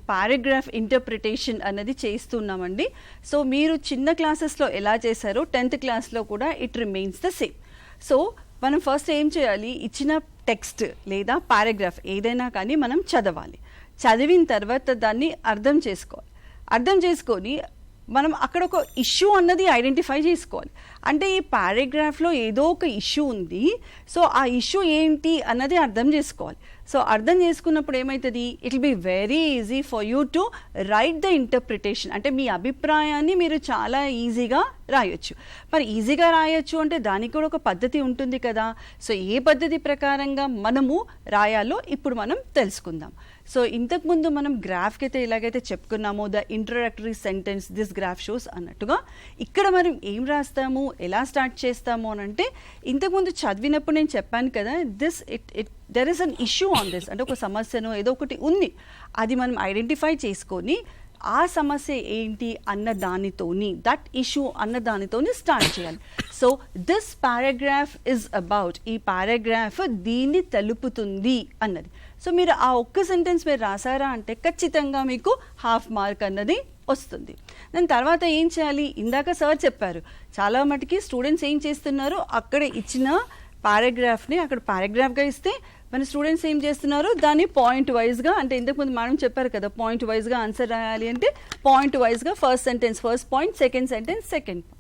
Paragraph interpretation అన్నది చేస్తున్నామండి. So మీరు చిన్న క్లాసెస్లో ఎలా చేశారో 10th క్లాస్లో కూడా it remains the same. So మనం ఫస్ట్ ఏం చేయాలి, ఇచ్చిన టెక్స్ట్ లేదా పారాగ్రాఫ్ ఏదైనా కానీ మనం చదవాలి. చదివిన తర్వాత దాన్ని అర్థం చేసుకోవాలి. అర్థం చేసుకొని మనం అక్కడ ఒక ఇష్యూ అన్నది ఐడెంటిఫై చేసుకోవాలి. అంటే ఈ పారాగ్రాఫ్లో ఏదో ఒక ఇష్యూ ఉంది, సో ఆ ఇష్యూ ఏంటి అన్నది అర్థం చేసుకోవాలి. సో అర్థం చేసుకున్నప్పుడు ఏమవుతుంది, it will be very easy for you to right the interpretation. అంటే మీ అభిప్రాయాన్ని మీరు చాలా ఈజీగా రాయొచ్చు. మరి ఈజీగా రాయొచ్చు అంటే దానికి కూడా ఒక పద్ధతి ఉంటుంది కదా. సో ఏ పద్ధతి ప్రకారంగా మనము రాయాలో ఇప్పుడు మనం తెలుసుకుందాం. సో ఇంతకుముందు మనం గ్రాఫ్కి అయితే ఎలాగైతే చెప్పుకున్నామో the introductory sentence this graph shows అన్నట్టుగా ఇక్కడ మనం ఏం రాస్తాము, ఎలా స్టార్ట్ చేస్తాము అని అంటే ఇంతకుముందు చదివినప్పుడు నేను చెప్పాను కదా, there is an issue on this. అంటే ఒక సమస్యను ఏదో ఒకటి ఉంది, అది మనం ఐడెంటిఫై చేసుకొని ఆ సమస్య ఏంటి అన్న దానితోని, దట్ ఇష్యూ అన్న దానితోని స్టార్ట్ చేయాలి. So this paragraph is about, ఈ పారాగ్రాఫ్ దీన్ని తెలుపుతుంది అన్నది. సో మీరు ఆ ఒక్క సెంటెన్స్ మీరు రాసారా అంటే ఖచ్చితంగా మీకు హాఫ్ మార్క్ అన్నది వస్తుంది. దాని తర్వాత ఏం చేయాలి, ఇందాక సార్ చెప్పారు చాలా మటుకి స్టూడెంట్స్ ఏం చేస్తున్నారు, అక్కడ ఇచ్చిన పారాగ్రాఫ్ని అక్కడ పారాగ్రాఫ్గా ఇస్తే మన స్టూడెంట్స్ ఏం చేస్తున్నారు, దాన్ని పాయింట్ వైజ్గా, అంటే ఇంతకుముందు మేడం చెప్పారు కదా పాయింట్ వైజ్గా ఆన్సర్ రాయాలి అంటే పాయింట్ వైజ్గా first sentence first point, second sentence second